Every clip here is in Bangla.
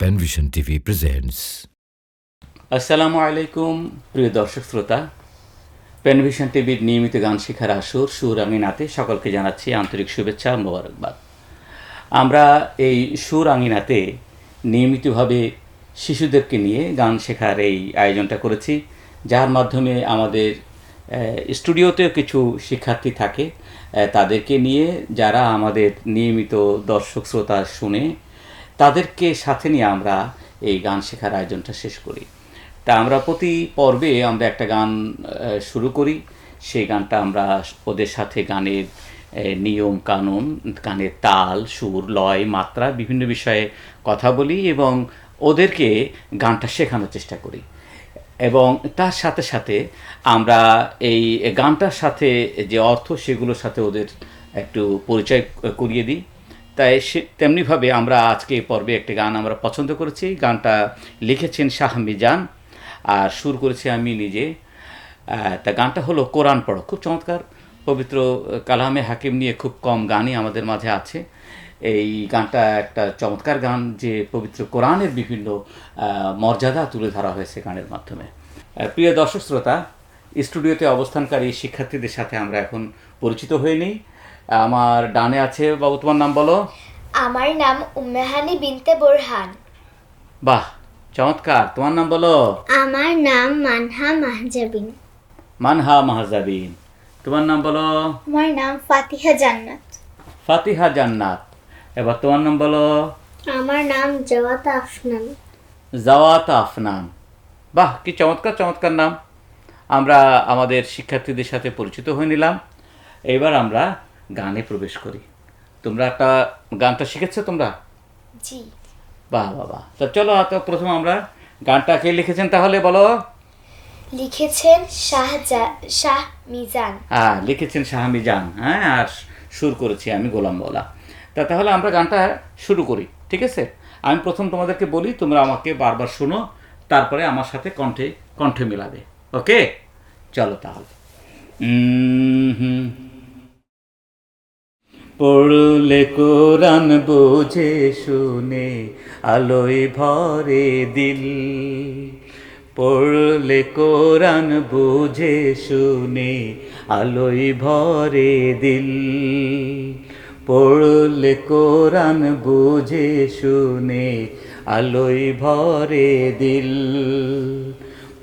পেনভিশন টিভি প্রেজেন্টস। আসসালামু আলাইকুম প্রিয় দর্শক শ্রোতা, পেনভিশন টিভির নিয়মিত গান শেখার আসর সুর আঙিনাতে সকলকে জানাচ্ছি আন্তরিক শুভেচ্ছা ও মোবারকবাদ। আমরা এই সুর আঙিনাতে নিয়মিতভাবে শিশুদেরকে নিয়ে গান শেখার এই আয়োজনটা করেছি, যার মাধ্যমে আমাদের স্টুডিওতেও কিছু শিক্ষার্থী থাকে, তাদেরকে নিয়ে যারা আমাদের নিয়মিত দর্শক শ্রোতা শুনে তাদেরকে সাথে নিয়ে আমরা এই গান শেখার আয়োজনটা শেষ করি। তা আমরা প্রতি পর্বে আমরা একটা গান শুরু করি, সেই গানটা আমরা ওদের সাথে গানের নিয়ম কানুন, গানের তাল, সুর, লয়, মাত্রা বিভিন্ন বিষয়ে কথা বলি এবং ওদেরকে গানটা শেখানোর চেষ্টা করি। এবং তার সাথে সাথে আমরা এই গানটার সাথে যে অর্থ সেগুলোর সাথে ওদের একটু পরিচয় করিয়ে দিই। তাই তেমনিভাবে আমরা আজকে এই পর্বে একটি গান আমরা পছন্দ করেছি। গানটা লিখেছেন শাহ মিজান আর সুর করেছি আমি নিজে। তা গানটা হলো কোরআন পড়ো। খুব চমৎকার পবিত্র কালামে হাকিম নিয়ে খুব কম গানই আমাদের মাঝে আছে। এই গানটা একটা চমৎকার গান, যে পবিত্র কোরআনের বিভিন্ন মর্যাদা তুলে ধরা হয়েছে গানের মাধ্যমে। প্রিয় দর্শক শ্রোতা, স্টুডিওতে অবস্থানকারী শিক্ষার্থীদের সাথে আমরা এখন পরিচিত হয়ে নিই। আমার ডানে আছে, বাবু তোমার নাম বলো। আমার নাম উম্মেহানি বিনতে বোরহান। বাহ, চমৎকার। তোমার নাম বলো। আমার নাম মানহা মাহজাবিন। মানহা মাহজাবিন। তোমার নাম বলো। আমার নাম ফাতিহা জান্নাত। ফাতিহা জান্নাত। এবার তোমার নাম বলো। আমার নাম জাওয়াত আফনান। জাওয়াত আফনান। বাহ, কি চমৎকার চমৎকার নাম। আমরা আমাদের শিক্ষার্থীদের সাথে পরিচিত হয়ে নিলাম। এবার আমরা গানে প্রবেশ করি। তোমরা একটা গানটা শিখেছো তোমরা? জি। বাহ বাহ বাহ। তো চলো, তো প্রথম আমরা গানটা কে লিখেছেন তাহলে বলো। লিখেছেন শাহ মিজান। হ্যাঁ, লিখেছেন শাহ মিজান। হ্যাঁ, আর সুর করেছি আমি গোলাম মওলা। তাহলে আমরা গানটা শুরু করি, ঠিক আছে? আমি প্রথম তোমাদেরকে বলি, তোমরা আমাকে বারবার শোনো, তারপরে আমার সাথে কণ্ঠে কণ্ঠে মেলাবে। ওকে, চলো তাহলে। পড়লে কোরআন বুঝে শুনে আলোয় ভরে দিল। পড়লে কোরআন বুঝে শুনে আলোয় ভরে দিল। পড়লে কোরআন বুঝে শুনে আলোয় ভরে দিল।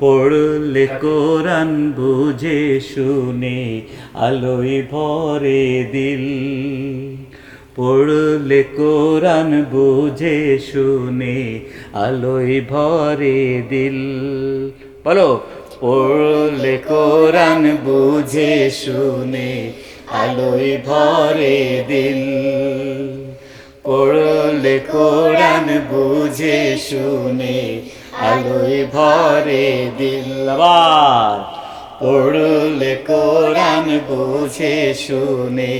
পড়লে কোরআন বুঝে শুনে আলোয় ভরে দিল। পড়লে কোরআন বুঝে শুনে আলোয় ভরে দিল। বলো, পড়লে কোরআন বুঝে শুনে আলোয় ভরে দিল। পড়লে কোরআন বুঝে শুনে আলোয় ভরে দিল। আবার পড়লে কোরআন বুঝে শুনে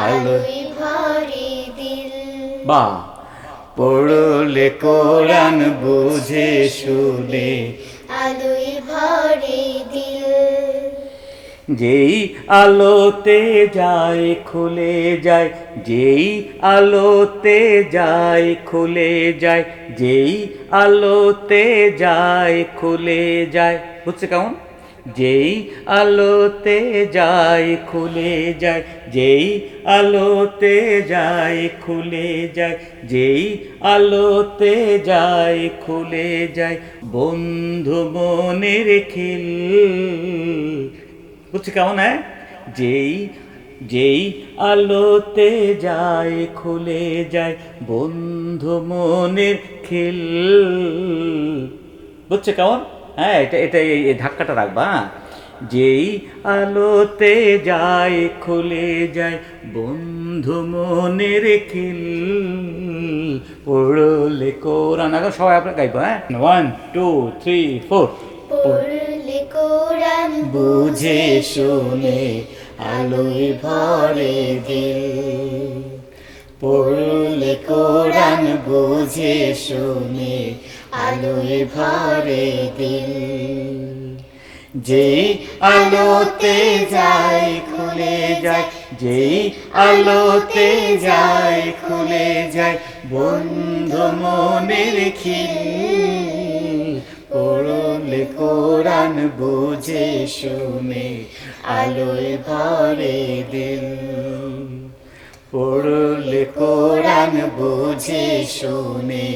আলোয় ভরে দিল। বাহ, পড়লে কোরআন বুঝে শুনে আলোয় ভরে দিল। যেই আলোতে যায় খুলে যায়, যেই আলোতে যায় খুলে যায়, যেই আলোতে যায় খুলে যায়। বুঝছে কেমন? যেই আলোতে যায় খুলে যায়, যেই আলোতে যায় খুলে যায়, যেই আলোতে যায় খুলে যায়, বন্ধু মনের খিল। বুঝছি কেমন? হ্যাঁ, যেই আলোতে যায় খুলে যায়, বন্ধু মনের খিল। বুঝছে কেমন? হ্যাঁ, এটা এই ধাক্কাটা রাখবা। যেই আলোতে যায় খুলে যায়, বন্ধু মনের খিল। পড়লে কোরআন। আগে সবাই আপনার গাইবো। হ্যাঁ, 1 2 3 4। পড়লে কোরআন বুঝে শুনে আলোয় ভরে দিল। পড়লে কোরআন বুঝে শুনে আলোয় ভরে দিল। যেই আলোতে যায় খুলে যায়, যেই আলোতে যায় খুলে যায় বন্ধ মনের খিল, পড়লে কোরআন বুঝে শুনে আলোয় ভরে দিল, পড়লে কোরআন বুঝে শুনে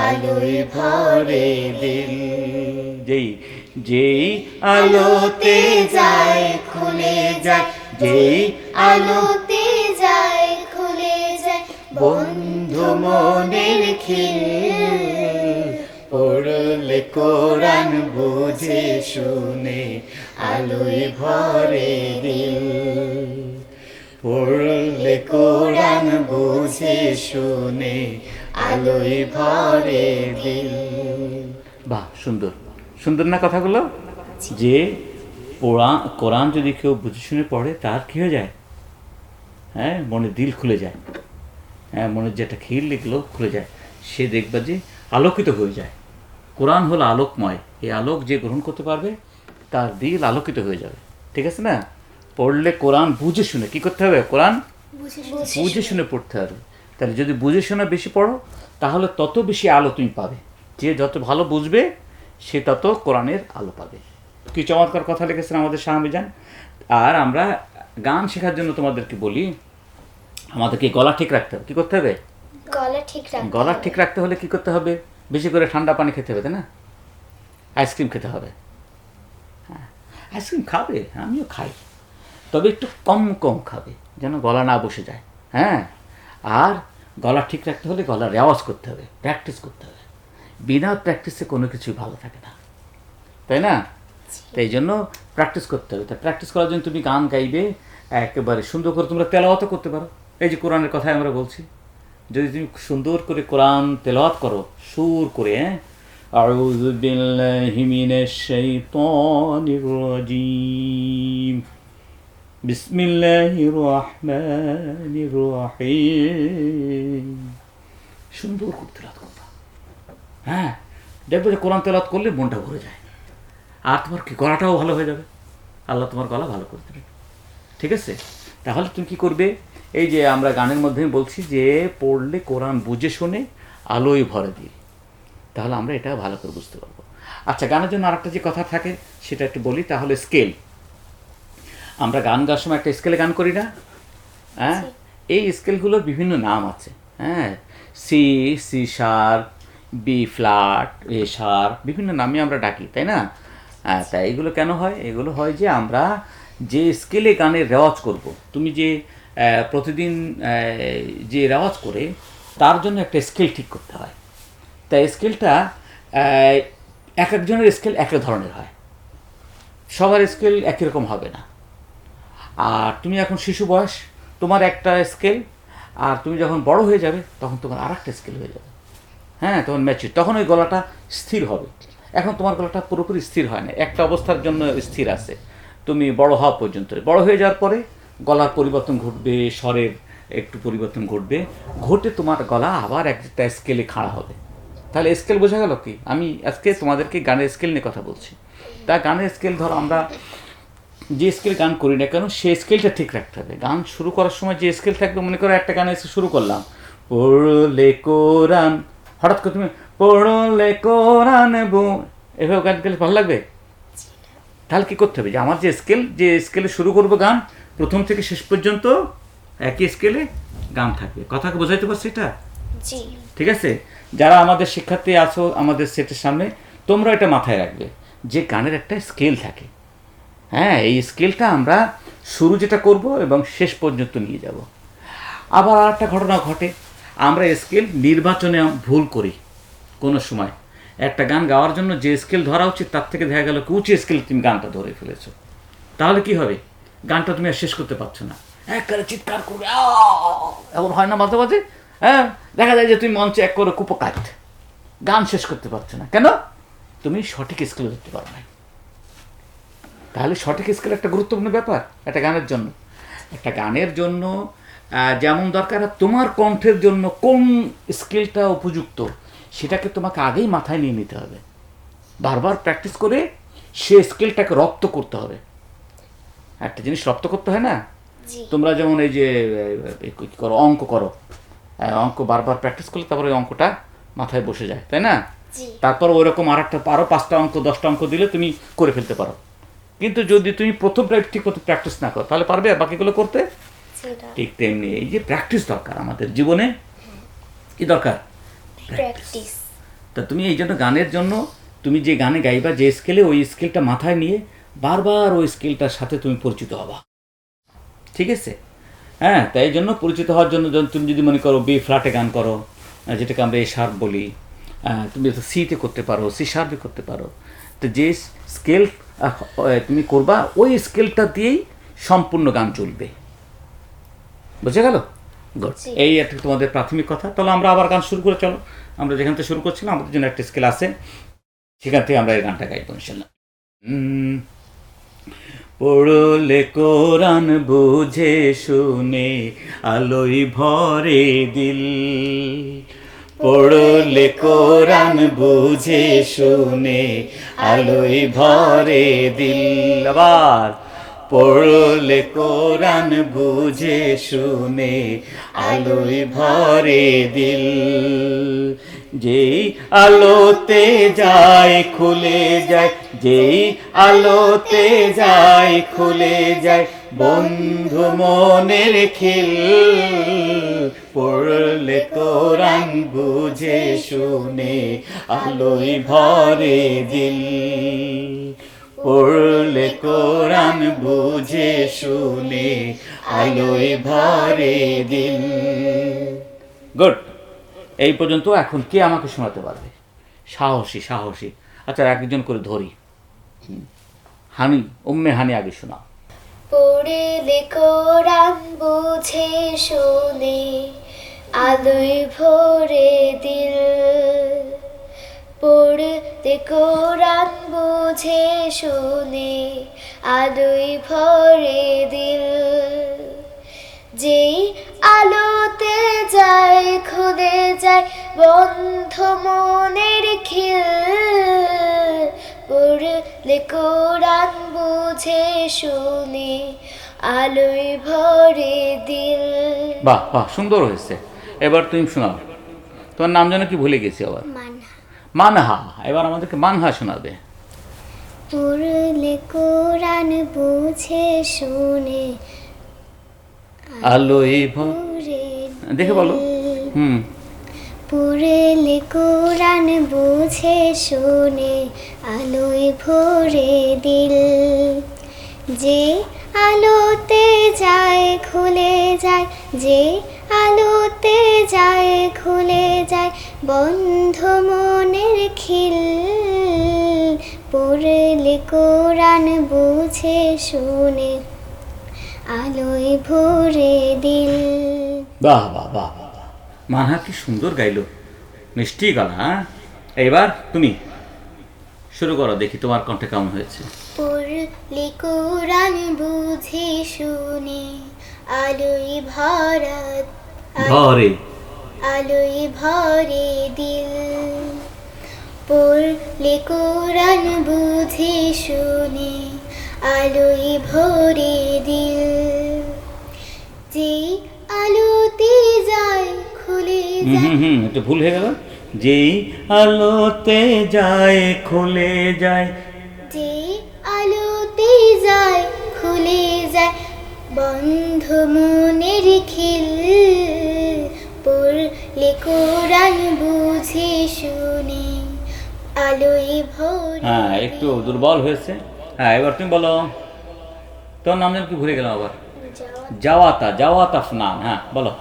আলোয় ভরে দিল। যেই আলোতে যায় খুলে যায়, যেই আলোতে যায় খুলে যায় বন্ধু মনের খিল, পড়লে কোরআন বুঝে শুনে আলোয় ভরে দিল, পড়লে কোরআন বুঝে শুনে আলোয় ভরে দিল। বাহ, সুন্দর সুন্দর না কথাগুলো? যে কোরআন যদি কেউ বুঝে শুনে পড়ে তার কী হয়ে যায়? হ্যাঁ, মনে দিল খুলে যায়, হ্যাঁ, মনের যেটা খিল লিখলো খুলে যায়, সে দেখবে যে আলোকিত হয়ে যায়। কোরআন হলো আলোকময়, এই আলোক যে গ্রহণ করতে পারবে তার দিল আলোকিত হয়ে যাবে। ঠিক আছে না? পড়লে কোরআন বুঝে শুনে কী করতে হবে? কোরআন বুঝে শুনে পড়তে হবে। তাহলে যদি বুঝে শুনে বেশি পড়ো তাহলে তত বেশি আলো তুমি পাবে। যে যত ভালো বুঝবে সে তত কোরআনের আলো পাবে। কি চমৎকার কথা লিখেছেন আমাদের শাহ মিজান। আর আমরা গান শেখার জন্য তোমাদেরকে বলি, আমাদেরকে গলা ঠিক রাখতে হবে। কী করতে হবে? গলা ঠিক রাখতে হলে কী করতে হবে? বেশি করে ঠান্ডা পানি খেতে হবে, তাই না? আইসক্রিম খেতে হবে। হ্যাঁ, আইসক্রিম খাবে, আমিও খাই, তবে একটু কম কম খাবে যেন গলা না বসে যায়। হ্যাঁ, আর গলা ঠিক রাখতে হলে গলা রেওয়াজ করতে হবে, প্র্যাকটিস করতে হবে। বিনা প্র্যাকটিসে কোনো কিছুই ভালো থাকে না, তাই না? তাই জন্য প্র্যাকটিস করতে হবে। তা প্র্যাকটিস করার জন্য তুমি গান গাইবে, একেবারে সুন্দর করে তোমরা তেলাওয়াতও করতে পারো। এই যে কোরআনের কথাই আমরা বলছি, যদি তুমি সুন্দর করে কোরআন তেলাওয়াত করো সুর করে, হ্যাঁ, আউযু বিল্লাহি মিনাশ শাইতানির রাজীম, বিসমিল্লাহির রহমানির রহিম, সুন্দর করে তেলাওয়াত করবা। হ্যাঁ, দেখবে যে কোরআন তেলাওয়াত করলে মনটা ভরে যায়, আর তোমার কি গলাটাও ভালো হয়ে যাবে। আল্লাহ তোমার গলা ভালো করে দেবে। ঠিক আছে? তাহলে তুমি কী করবে? এই যে আমরা গানের মধ্যে বলছি যে পড়লে কোরআন বুঝে শুনে আলোয় ভরে দিয়ে, তাহলে আমরা এটা ভালো করে বুঝতে পারবো। আচ্ছা, গানের জন্য আরেকটা যে কথা থাকে সেটা একটু বলি, তাহলে স্কেল। আমরা গান গাওয়ার সময় একটা স্কেলে গান করি না? হ্যাঁ, এই স্কেলগুলোর বিভিন্ন নাম আছে। হ্যাঁ, C, C sharp, B flat, A sharp, বিভিন্ন নামে আমরা ডাকি, তাই না? হ্যাঁ, তাই এগুলো কেন হয়? এগুলো হয় যে আমরা যে স্কেলে গানের রেওয়াজ করব, তুমি যে প্রতিদিন যে রেওয়াজ করে তার জন্য একটা স্কেল ঠিক করতে হয়। তাই স্কেলটা এক একজনের স্কেল এক এক ধরনের হয়, সবার স্কেল একই রকম হবে না। আর তুমি এখন শিশু বয়স, তোমার একটা স্কেল, আর তুমি যখন বড় হয়ে যাবে তখন তোমার আর একটা স্কেল হয়ে যাবে। হ্যাঁ, তখন ম্যাচিউর, তখন ওই গলাটা স্থির হবে। এখন তোমার গলাটা পুরোপুরি স্থির হয় না, একটা অবস্থার জন্য স্থির আছে, তুমি বড় হওয়া পর্যন্ত। বড় হয়ে যাওয়ার পরে গলার পরিবর্তন ঘটবে, স্বরের একটু পরিবর্তন ঘটবে, ঘটে তোমার গলা আবার একটা স্কেলে খাড়া হবে। তাহলে স্কেল বোঝা গেল কি? আমি আজকে তোমাদেরকে গানের স্কেল নিয়ে কথা বলছি। তা গানের স্কেল ধরো, আমরা যে স্কেল গান করি না কেন সেই স্কেলটা ঠিক রাখতে হবে। গান শুরু করার সময় যে স্কেল থাকবে, মনে করো একটা গান এসে শুরু করলাম, পড়লে কোরআন, হঠাৎ করে তুমি পড়লে কোরআন এভাবে গান গেলে ভালো লাগবে? তাহলে কী করতে হবে? যে আমার যে স্কেলে শুরু করবো গান, প্রথম থেকে শেষ পর্যন্ত একই স্কেলে গান থাকবে। কথাকে বোঝাইতে পারছি এটা? ঠিক আছে? যারা আমাদের শিক্ষার্থী আছো আমাদের সেটের সামনে, তোমরা এটা মাথায় রাখবে যে গানের একটা স্কেল থাকে। হ্যাঁ, এই স্কেলটা আমরা শুরু যেটা করব এবং শেষ পর্যন্ত নিয়ে যাব। আবার আর একটা ঘটনা ঘটে, আমরা স্কেল নির্বাচনে ভুল করি। কোনো সময় একটা গান গাওয়ার জন্য যে স্কেল ধরা উচিত তার থেকে দেখা গেল উঁচু স্কেল তুমি গানটা ধরে ফেলেছো, তাহলে কি হবে? গানটা তুমি আর শেষ করতে পারছো না, একবারে চিৎকার করবে, এমন হয় না মাঝে মাঝে? হ্যাঁ, দেখা যায় যে তুমি মঞ্চে এক করে কুপকাত, গান শেষ করতে পারছো না। কেন? তুমি সঠিক স্কেলে ধরতে পারো না। তাহলে সঠিক স্কেল একটা গুরুত্বপূর্ণ ব্যাপার একটা গানের জন্য। একটা গানের জন্য যেমন দরকার, তোমার কণ্ঠের জন্য কোন স্কেলটা উপযুক্ত সেটাকে তোমাকে আগেই মাথায় নিয়ে নিতে হবে। বারবার প্র্যাকটিস করে সে স্কেলটাকে রপ্ত করতে হবে। একটা জিনিস রপ্ত করতে হয় না? জি তোমরা যেমন এই যে কি করো, অঙ্ক করো, অঙ্ক বারবার প্র্যাকটিস করলে তারপরে ওই অঙ্কটা মাথায় বসে যায়, তাই না? জি তারপর ওইরকম আর একটা আরও 5টা অঙ্ক 10টা অঙ্ক দিলে তুমি করে ফেলতে পারো। কিন্তু যদি তুমি প্রথমটা ঠিক মতো প্র্যাকটিস না করো তাহলে পারবে আর বাকিগুলো করতে? সেটা ঠিক তেমনি এই যে প্র্যাকটিস দরকার আমাদের জীবনে, কি দরকার? প্র্যাকটিস তা তুমি এই জন্য গানের জন্য তুমি যে গানে গাইবা, যে স্কেলে, ওই স্কেলটা মাথায় নিয়ে বারবার ওই স্কেলটার সাথে তুমি পরিচিত হবা, ঠিক আছে? হ্যাঁ, তাই এই জন্য পরিচিত হওয়ার জন্য তুমি যদি মনে করো বি ফ্ল্যাটে গান করো, যেটাকে আমরা এ শার্প বলি, তুমি তো সিতে করতে পারো, সি শার্পে করতে পারো। তো যে স্কেল তুমি করবা ওই স্কেলটা দিয়েই সম্পূর্ণ গান চলবে, বুঝে গেল? গুড। জি। এই একটা তোমাদের প্রাথমিক কথা। তাহলে আমরা আবার গান শুরু করে চলো। আমরা যেখান থেকে শুরু করছিলাম আমাদের জন্য একটা স্কেল আছে, সেখান থেকে আমরা এই গানটা গাইবো ইনশাল্লাহ। পড়লে কোরআন বুঝে শুনে আলোয় ভরে দিল, পড়লে কোরআন বুঝে শুনে আলোয় ভরে দিল। আবার পড়লে কোরআন বুঝে শুনে আলোয় ভরে দিল, যেই আলোতে যায় খুলে যায়, যেই আলোতে যায় খুলে যায় বন্ধু মনের খিল, পড়লে কোরআন বুঝে শুনে আলোয় ভরে দিল, পড়লে কোরআন বুঝে শুনে আলোয় ভরে দিল। গুড। এই পর্যন্ত। এখন কে আমাকে শোনাতে পারবে? সাহসী সাহসী। আচ্ছা, একজন করে ধরি। হানি, হানি আগে শোনাও। পড়লে কোরআন বুঝে শুনে আলোয় ভরে দিল, পড়লে কোরআন বুঝে শুনে আলোয় ভরে দিল, যেই আলোতে যায় খুলে যায় বন্ধ মনের খিল, পড়লে কোরআন বুঝে শুনে আলোয় ভরে দিল। বাহ বাহ, সুন্দর হয়েছে। এবার তুমি শোনাও। তোমার নাম যেন কি ভুলে গেছি আবার। মানহা। মানহা। এবার আমাদেরকে মানহা শোনাবে। পড়লে কোরআন বুঝে শুনে আলোয় ভরে দেখে বলো। হুম। পড়লে কোরআন বুঝে শুনে আলোয় ভরে দিল, যে আলোতে যায় খুলে যায়, যে আলোতে যায় খুলে যায় বন্ধ মনের খিল, পড়লে কোরআন বুঝে শুনে আলোয় ভরে দিল। বাহ বাহ বাহ বাহ বাহ। মানহা কি সুন্দর গাইলো, মিষ্টি গলা। হ্যাঁ, এবার তুমি শুরু করো, দেখি তোমার কণ্ঠে কেমন হয়েছে। পড়লে কোরআন বুঝে শুনে আলোয় ভরা ঘরে আলোয় ভরে দিল, পড়লে কোরআন বুঝে শুনে আলোয় ভরে দিল, যে আলোতে যায় খুলে যায়, একটু ভুল হয়ে গেল। যেই আলোতে যায় খুলে যায়, যে আলোতে যায় খুলে যায় বন্ধ মনের খিল, পড়লে কোরআন বুঝে শুনে আলোয় ভরে। হ্যাঁ, একটু দুর্বল হয়েছে। হ্যাঁ, এবার তুমি বলো। তোর নাম যেন কি ভুলে গেলাম আবার। জাওয়াতা, জাওয়াত আফনান। হ্যাঁ বলো।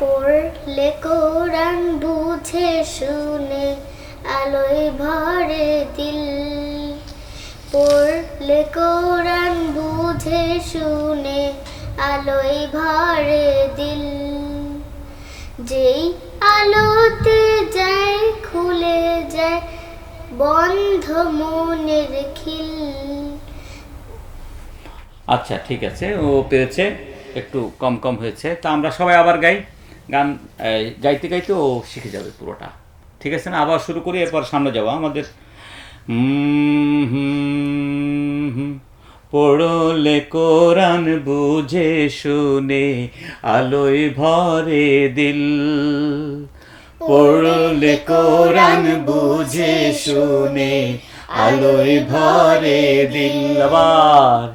পড়লে কোরআন বুঝে শুনে আলোয় ভরে দিল, পড়লে কোরআন বুঝে শুনে আলোয় ভরে দিল, যেই আলোতে যায় খুলে যায় বন্ধ মনের খিল। আচ্ছা, ঠিক আছে, ও পেরেছে। একটু কম কম হয়েছে। তা আমরা সবাই আবার গাই। গান গাইতে গাইতে ও শিখে যাবে পুরোটা, ঠিক আছে না? আবার শুরু করি, এরপর সামনে যাবো আমাদের। পড়লে কোরআন বুঝে শুনে আলোয় ভরে দিল। পড়লে কোরআন বুঝে শুনে আলোয় ভরে দিল। আবার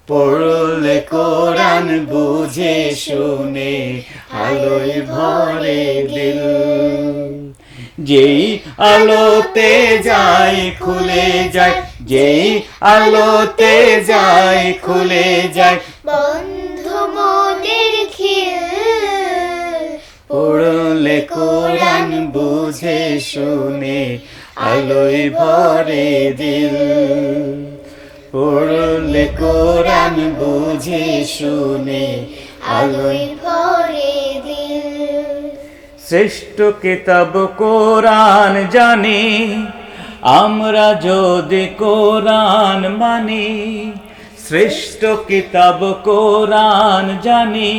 পড়লে কোরআন বুঝে শুনে আলোয় ভরে দিল। যেই আলোতে যায় খুলে যায়, যেই আলোতে যায় খুলে যায় বন্ধ মনের খিল। পড়লে কোরআন বুঝে শুনে আলোয় ভরে দিল। পড়লে কোরআন বুঝে শুনে আলোয় ভরে দিল। শ্রেষ্ঠ কিতাব কোরআন জানি আমরা যদি কোরআন মানি। শ্রেষ্ঠ কিতাব কোরআন জানি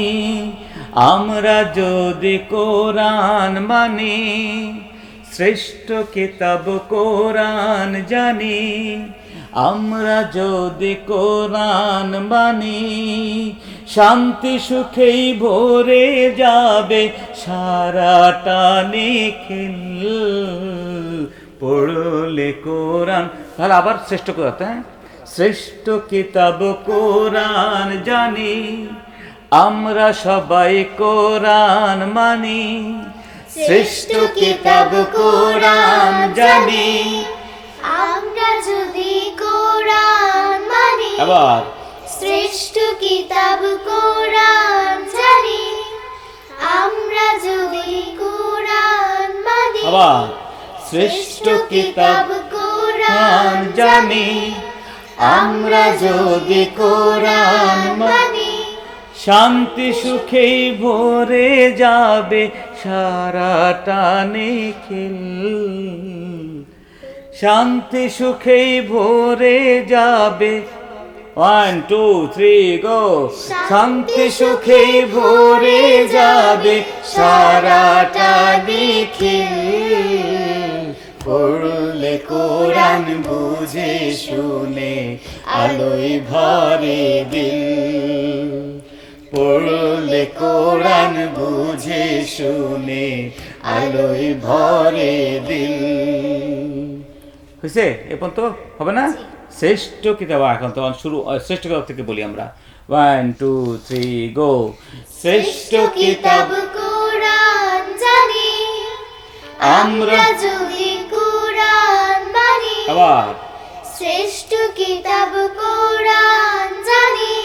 আমরা যদি কোরআন মানি। শ্রেষ্ঠ কিতাব কোরআন জানি আমরা যদি কোরআন মানি। শান্তি সুখেই ভরে যাবে সারাটা নিখিল। পড়লে কোরআন, তাহলে আবার শ্রেষ্ঠ কথা, হ্যাঁ, শ্রেষ্ঠ কিতাব কোরআন জানি আমরা সবাই কোরআন মানি। শ্রেষ্ঠ কিতাব কোরআন জানি আমরা যদি কোরআন মানি। আবার শ্রেষ্ঠ কিতাব কোরআন জানি আমরা যদি কোরআন মানি। আবার শ্রেষ্ঠ কিতাব কোরআন জানি আমরা যদি কোরআন মানি। শান্তি সুখেই ভরে যাবে সারাটা নিখিল। শান্তি সুখেই ভরে যাবে, 1 2 3 গো। শান্তি সুখেই ভরে যাবে সারাটা নিখিল। পড়লে কোরআন বুঝে শুনে আলোয় ভরে দিল। পড়লে কোরআন বুঝে শুনে আলোয় ভরে দিল। হয়েছে? এখন তো হবে না? শ্রেষ্ঠ কিতাব, এখন তো শুরু শ্রেষ্ঠ কিতাব থেকে বলি আমরা। 1 2 3 গো। শ্রেষ্ঠ কিতাব কোরআন জানি আমরা যদি কোরআন মানি। আবার শ্রেষ্ঠ কিতাব কোরআন জানি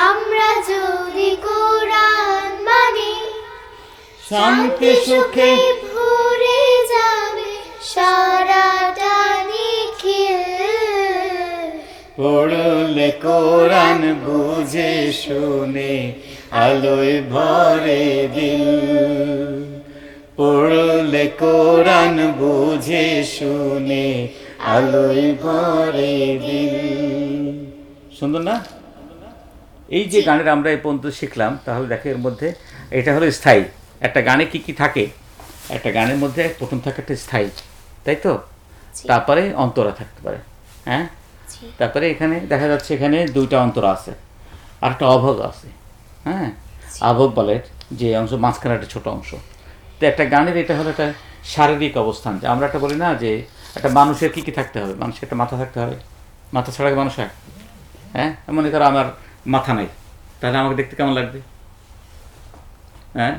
আমরা যদি কোরআন মানি। শান্তি সুখে ভরে যাবে সারাটা নিখিল। পড়লে কোরআন বুঝে শুনে আলোয় ভরে দিল। পড়লে কোরআন বুঝে শুনে আলোয় ভরে দিল। সুন্দর না? এই যে গানের আমরা এই পর্যন্ত শিখলাম, তাহলে দেখো এর মধ্যে এটা হলো স্থায়ী। একটা গানে কি কি থাকে? একটা গানের মধ্যে প্রথম থাকে একটা স্থায়ী, তাই তো? তারপরে অন্তরা থাকতে পারে, হ্যাঁ। তারপরে এখানে দেখা যাচ্ছে এখানে 2টা অন্তরা আছে, আর একটা অভোগ আছে, হ্যাঁ। আভোগ বলে যে অংশ, মাঝখানে একটা ছোট অংশ। তো একটা গানের এটা হলো একটা শারীরিক অবস্থান। যে আমরা একটা বলি না যে একটা মানুষের কী কী থাকতে হবে? মানুষের একটা মাথা থাকতে হবে, মাথা ছাড়া মানুষ হয়, হ্যাঁ। মনে করো আমার মাথা নাই, তাহলে আমাকে দেখতে কেমন লাগবে? হ্যাঁ,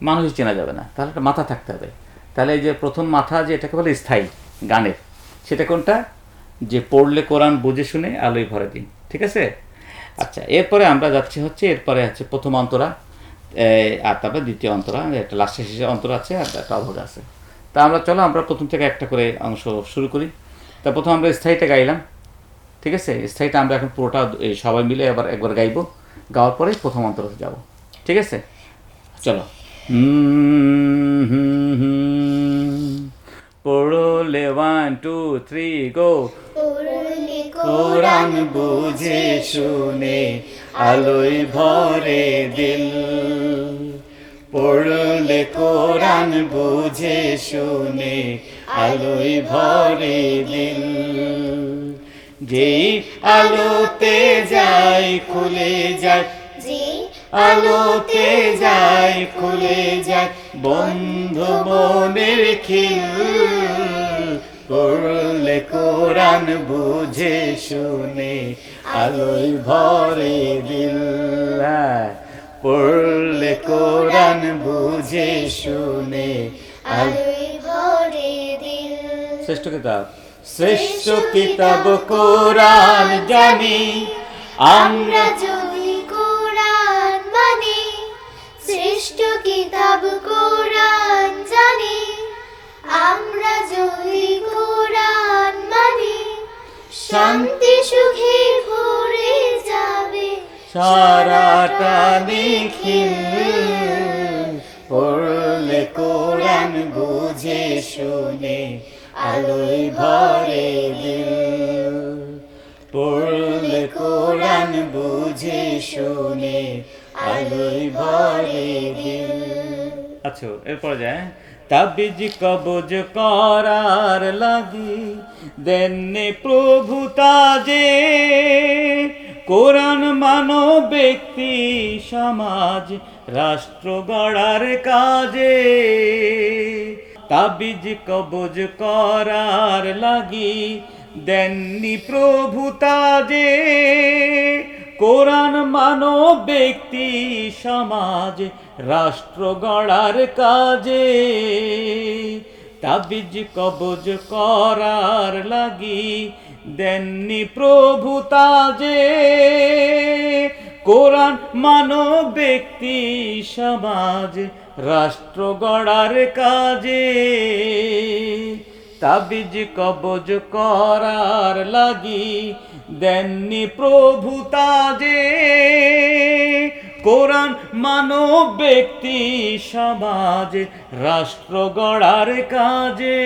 মানুষই চেনা যাবে না। তাহলে একটা মাথা থাকতে হবে। তাহলে এই যে প্রথম মাথা যে এটাকে বলে স্থায়ী গানের, সেটা কোনটা? যে পড়লে কোরআন বুঝে শুনে আলোয় ভরে দিন, ঠিক আছে? আচ্ছা, এরপরে আমরা যাচ্ছি হচ্ছে, এরপরে হচ্ছে প্রথম অন্তরা, আর তারপরে দ্বিতীয় অন্তরা, একটা লাস্টের শেষে অন্তরা আছে, আর একটা অভোগ আছে। তা আমরা চলো আমরা প্রথম থেকে একটা করে অংশ শুরু করি। তা প্রথম আমরা স্থায়ীটা গাইলাম, ঠিক আছে? স্থায়ীটা আমরা এখন পুরোটা সবাই মিলে একবার গাইবো। গাওয়ার পরে প্রথম অন্তরাতে যাব, ঠিক আছে? চলো। পড়লে 1 2 3 গো। কোরআন বুঝে শুনে আলোয় ভরে দিল। পড়লে কোরআন বুঝে শুনে আলোয় ভরে দিল। যেই আলোতে যায় খুলে যায়, যে আলোতে যায় খুলে যায় বন্ধু মনের খিল, পড়লে কোরআন বুঝে শুনে আলোয় ভরে দিল। পড়লে কোরআন বুঝে শুনে আলোয় ভরে দিল। শ্রেষ্ঠ কিতাব, শ্রেষ্ঠ কিতাব কোরআন জানি আমরা, আমরা যদি কোরআন মানি, শ্রেষ্ঠ কিতাব কোরআন জানি, আমরা যদি কোরআন মানি, শান্তি সুখে ভরে যাবে সারাটা নিখিল। পড়লে কোরআন বুঝে শুনে আলোয় ভরে দিল। পড়লে কোরআন বুঝে শুনে আলোয় ভরে দিল। আচ্ছা, এরপর যায় তাবিজ কবজ করার লাগি দেননি প্রভু তাজে, কোরআন মানব ব্যক্তি সমাজ রাষ্ট্র গড়ার কাজে। তাবিজ কবজ করার লাগি দেননি প্রভু তাজে, কোরআন মানব ব্যক্তি সমাজ রাষ্ট্র গড়ার কাজে। তাবিজ কবজ করার লাগি দেননি প্রভু তাজে, কোরআন মানব ব্যক্তি সমাজ রাষ্ট্র গড়ার কাজে। তাবিজ কবজ করার লাগি দেননি প্রভু তাজে, কোরআন মানব ব্যক্তি সমাজ রাষ্ট্র গড়ার কাজে।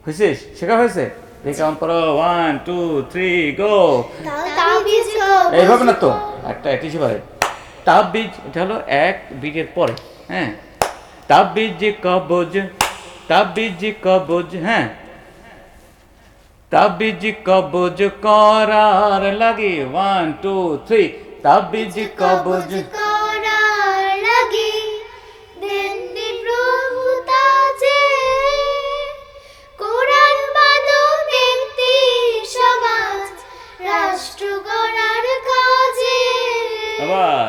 হয়েছে? শেখা হয়েছে? কেমন পড়ো, 1 2 3 গো। তাবিজ কবজ এইভাবে না তো, একটা একটি পারে তাবিজ, এটা হলো এক বিটের পরে। হ্যাঁ, তাবিজ কবজ, তাবিজ কবজ, হ্যাঁ, তাবিজ কবজ করার লাগে 1 2 3, তাবিজ কবজ করার লাগি দেননি প্রভু তাজে, কোরআন মানব ব্যক্তি সমাজ রাষ্ট্র গড়ার কাজে। আবার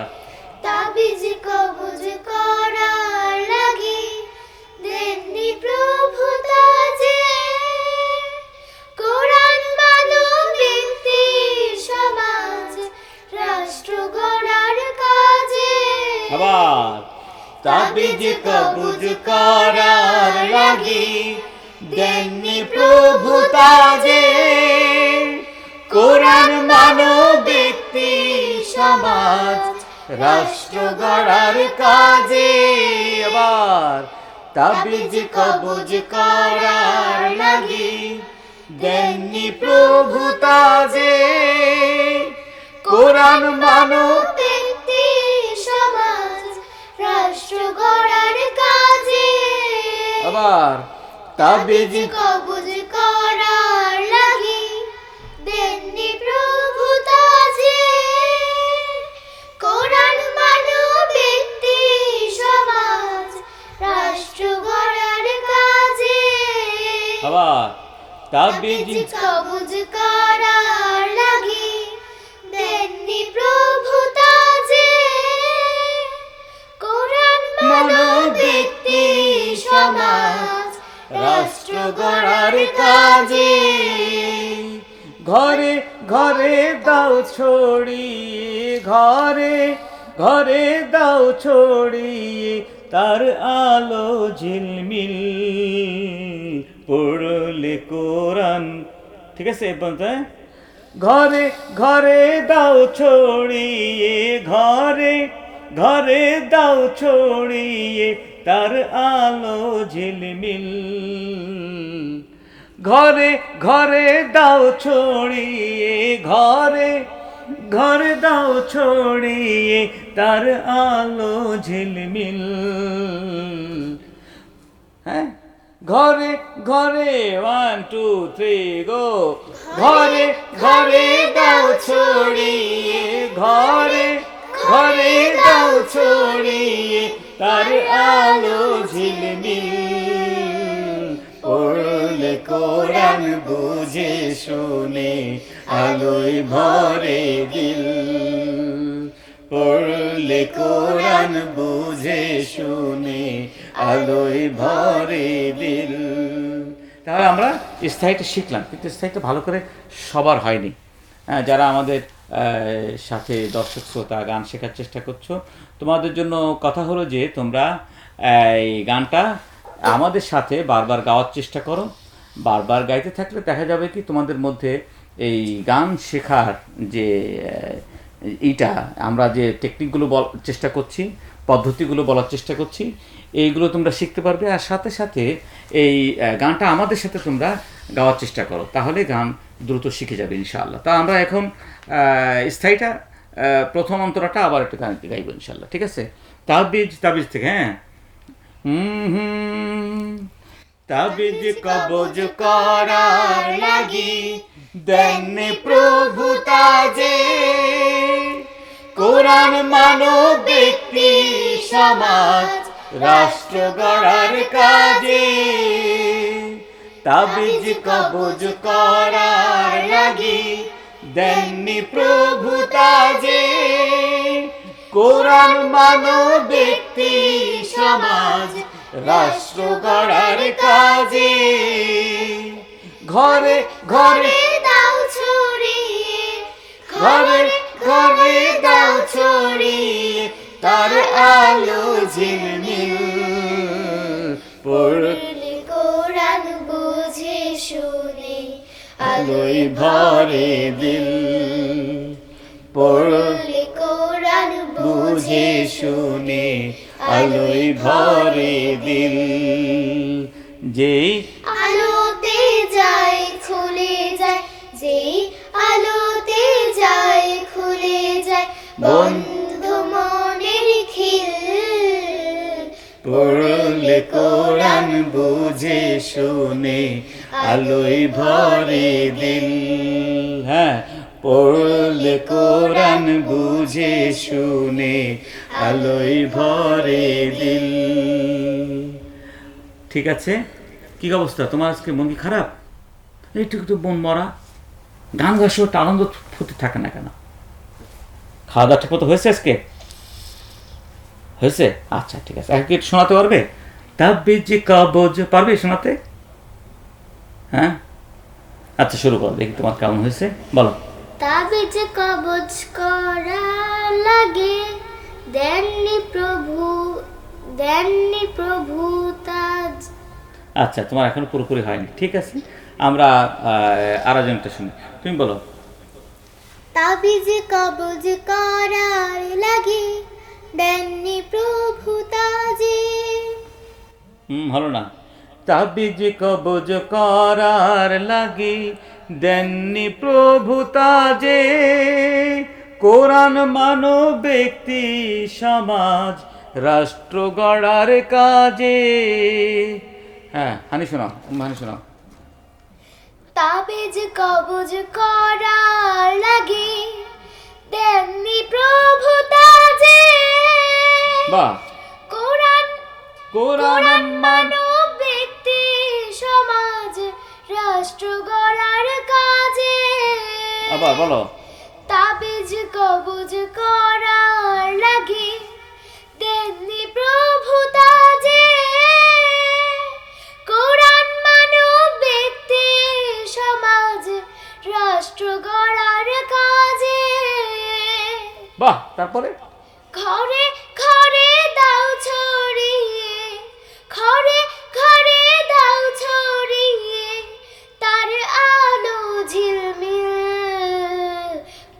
তাবিজ কবজ করার লাগি দেননি প্রভু তাজে, কোরআন মানব ব্যক্তি সমাজ রাষ্ট্র গড়ার কাজে। আবার তাবিজ কবজ করার লাগি দেননি প্রভু তাজে, কোরআন মানব ব্যক্তি সমাজ রাষ্ট্র গড়ার কাজে। আবার তাবিজ কবজ করার লাগি দেননি প্রভু তাজে, কোরআন মানব ব্যক্তি সমাজ রাষ্ট্র গড়ার কাজে। আবার তাবিজ কবজ করার লাগি দেননি প্রভু তাজে, কোরআন মানব ব্যক্তি সমাজ রাষ্ট্র গড়ার কাজে। আবার তাবিজ কবজ করার লাগি দেননি প্রভু তাজে, কোরআন মানব ব্যক্তি সমাজ রাষ্ট্র গড়ার কাজে। ঘরে ঘরে দাও ছড়িয়ে, ঘরে ঘরে দাও ছড়িয়ে তার আলো ঝিলমিল, পড়লে কোরআন। ঠিক আছে, বলতে ঘরে ঘরে দাও ছড়িয়ে, ঘরে ঘরে দাও ছড়িয়ে তার আলো ঝিলমিল, ঘরে ঘরে দাও ছড়িয়ে, ঘরে ঘরে দাও ছড়িয়ে তার আলো ঝিলমিল। হ্যাঁ, ঘরে ঘরে 1 2 3 গো ঘরে ঘরে দাও ছড়িয়ে ঘরে ঘরে দাও ছড়িয়ে তার আলো ঝিলমিল পড়লে কোরআন বুঝে শুনে আলোয় ভরে দিল পড়লে কোরআন বুঝে শুনে আলোয় ভরে দিল। তাহলে আমরা স্থায়ীটা শিখলাম, কিন্তু স্থায়ীটা ভালো করে সবার হয়নি। যারা আমাদের সাথে দর্শক শ্রোতা গান শেখার চেষ্টা করছো, তোমাদের জন্য কথা হলো যে তোমরা এই গানটা আমাদের সাথে বারবার গাওয়ার চেষ্টা করো। বারবার গাইতে থাকলে দেখা যাবে কি তোমাদের মধ্যে এই গান শেখার যে এইটা আমরা যে টেকনিকগুলো চেষ্টা করছি, পদ্ধতিগুলো বলার চেষ্টা করছি, এইগুলো তোমরা শিখতে পারবে। আর সাথে সাথে এই গানটা আমাদের সাথে তোমরা গাওয়ার চেষ্টা করো, তাহলে গান দ্রুত শিখে যাবে ইনশাআল্লাহ। তা আমরা এখন স্থায়ীটা প্রথম অন্তরাটা আবার একটু গানটি গাইব ইনশাআল্লাহ, ঠিক আছে? তাবিজ তাবিজ থেকে, হ্যাঁ। তাবিজ কবজ করার লাগি দেননি প্রভু তাজে কোরআন মানব ব্যক্তি সমাজ রাষ্ট্র গড়ার কাজে তাবিজ কবজ করার লাগি দেননি প্রভু তাজে কোরআন মানব ব্যক্তি সমাজ রাষ্ট্র গড়ার কাজে ঘরে ঘরে দাও ছড়িয়ে ঘরে ঘরে দাও ছড়িয়ে তার আলো ঝিলমিল পড়লে কোরআন বুঝে শুনে আলোয় ভরে দিল পড়লে কোরআন বুঝে শুনে আলোয় ভরে দিল যেই আলোতে যায় খুলে যায় যেই আলোতে যায় খুলে যায় বন্ধ মনের খিল পড়লে কোরআন বুঝে শুনে আলোয় ভরে দিল। হ্যাঁ, পড়লে কোরআন বুঝে শুনে আলোয় ভরে দিল। ঠিক আছে, কি অবস্থা তোমার? আজকে মন কি খারাপ? একটু একটু মন মরা। গান গাছ একটা আনন্দ ফুটে থাকে না কেন? খাওয়া দাওয়া ঠিক মতো হয়েছে আজকে? হয়েছে? আচ্ছা ঠিক আছে। একটু শোনাতে পারবে? তাবিজ কবজ পারবে শোনাতে? হ্যাঁ আচ্ছা, শুরু করো, দেখি তোমার কেমন হয়েছে, বলো। তাবিজ কবজ করা লাগে দেননি প্রভু তাজ। আচ্ছা, তোমার এখনো পুরোপুরি হয়নি, ঠিক আছে। আমরা আরেকজনটা শুনি, তুমি বলো। তাবিজ কবজ করার লাগে দেননি প্রভু তাজে। হলো না। তাবিজ কবজ করার লাগি দেননি প্রভু তাজে কোরআন মানব ব্যক্তি সমাজ রাষ্ট্র গড়ার কাজে। হ্যাঁ, হানি শোনাও, হানি শোনাও। তাবিজ কবজ করার লাগে দেননি প্রভু তাজে বাহ। কোরআন কোরআন মানব ব্যক্তি সমাজ রাষ্ট্র গড়ার কাজে। আবার বলো। তাবিজ কবজ করার লাগে দেননি প্রভু তাজে কোরআন মানব ব্যক্তি সমাজ রাষ্ট্র গড়ার কাজে। বাহ, তারপরে? ঘরে ঘরে দাও ছড়িয়ে ঘরে ঘরে দাও ছড়িয়ে তার আলো ঝিলমিল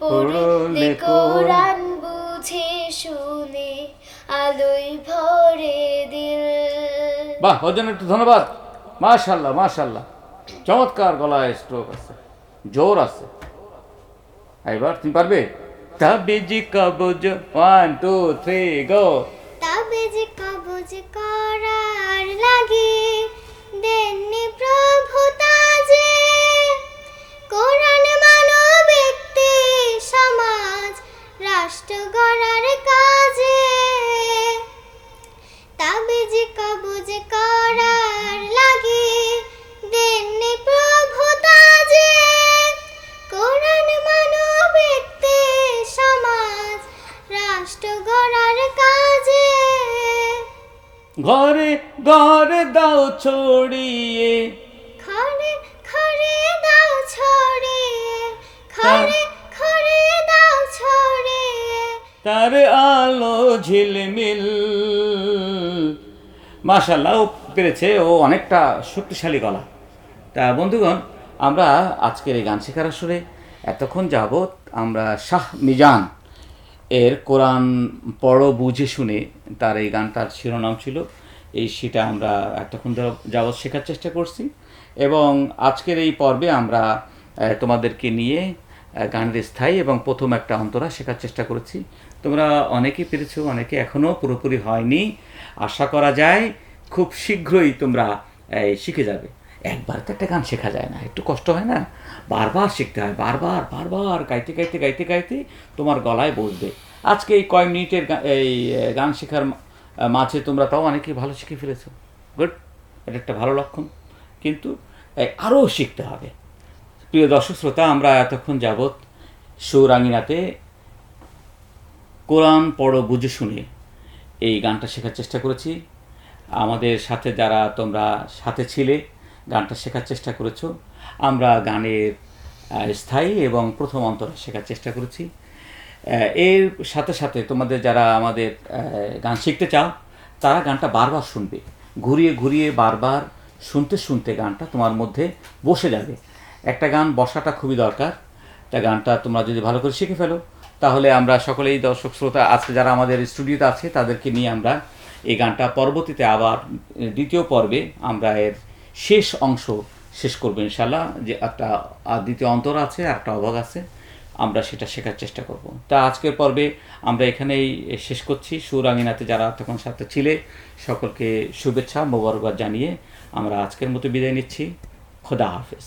পড়লে কোরআন বুঝে শুনে আলোয় ভরে দিল। বাহ, ওর জন্য একটু ধন্যবাদ। মাশাআল্লাহ মাশাআল্লাহ, চমৎকার গলায় স্ট্রোক আছে, জোর আছে। এবার তুমি পারবে? তাবিজ কবজ 1 2 3 গো। তাবিজ কবজ করার লাগে ঘরে ঘরে দাও ছড়িয়ে, ঘরে ঘরে দাও ছড়িয়ে, ঘরে ঘরে দাও ছড়িয়ে। তার আলো ঝিলমিল। মাশাআল্লাহ, ও পেরেছে, ও অনেকটা শক্তিশালী গলা। তা বন্ধুগণ, আমরা আজকের এই গান শেখার আসরে এতক্ষণ যাবৎ আমরা শাহ মিজান এর কোরআন পড়ো বুঝে শুনে, তার এই গানটার শিরোনাম ছিল সেটা আমরা এতক্ষণ যাবৎ শেখার চেষ্টা করছি। এবং আজকের এই পর্বে আমরা তোমাদেরকে নিয়ে গানের স্থায়ী এবং প্রথম একটা অন্তরা শেখার চেষ্টা করেছি। তোমরা অনেকেই পেরেছো, অনেকে এখনও পুরোপুরি হয়নি। আশা করা যায় খুব শীঘ্রই তোমরা শিখে যাবে। একবার তো একটা গান শেখা যায় না, একটু কষ্ট হয় না? বারবার শিখতে হয়, বারবার বারবার গাইতে গাইতে গাইতে গাইতে তোমার গলায় বসবে। আজকে এই কয়েক মিনিটের এই গান শেখার মাঝে তোমরা তাও অনেকেই ভালো শিখে ফেলেছো। গুড, এটা একটা ভালো লক্ষণ। কিন্তু আরও শিখতে হবে। প্রিয় দর্শক শ্রোতা, আমরা এতক্ষণ যাবৎ সুরাঙ্গিনাতে কোরআন পড়ো বুঝে শুনে এই গানটা শেখার চেষ্টা করেছি। আমাদের সাথে যারা তোমরা সাথে ছিলে, গানটা শেখার চেষ্টা করেছো। আমরা গানের স্থায়ী এবং প্রথম অন্তরা শেখার চেষ্টা করেছি। এর সাথে সাথে তোমাদের যারা আমাদের গান শিখতে চাও, তারা গানটা বারবার শুনবে, ঘুরিয়ে ঘুরিয়ে বারবার শুনতে শুনতে গানটা তোমার মধ্যে বসে যাবে। একটা গান বসাটা খুবই দরকার। তা গানটা তোমরা যদি ভালো করে শিখে ফেলো, তাহলে আমরা সকলেই দর্শক শ্রোতা আজকে যারা আমাদের স্টুডিওতে আছে তাদেরকে নিয়ে আমরা এই গানটা পরবর্তীতে আবার দ্বিতীয় পর্বে আমরা এর শেষ অংশ শেষ করবো ইনশাল্লাহ। যে একটা দ্বিতীয় অন্তর আছে আর একটা অভাগ আছে, আমরা সেটা শেখার চেষ্টা করব। তা আজকের পর্বে আমরা এখানেই শেষ করছি। সুরাঙ্গিনাতে যারা তখন সাথে ছিলে সকলকে শুভেচ্ছা মোবারকবাদ জানিয়ে আমরা আজকের মতো বিদায় নিচ্ছি। খোদা হাফেজ।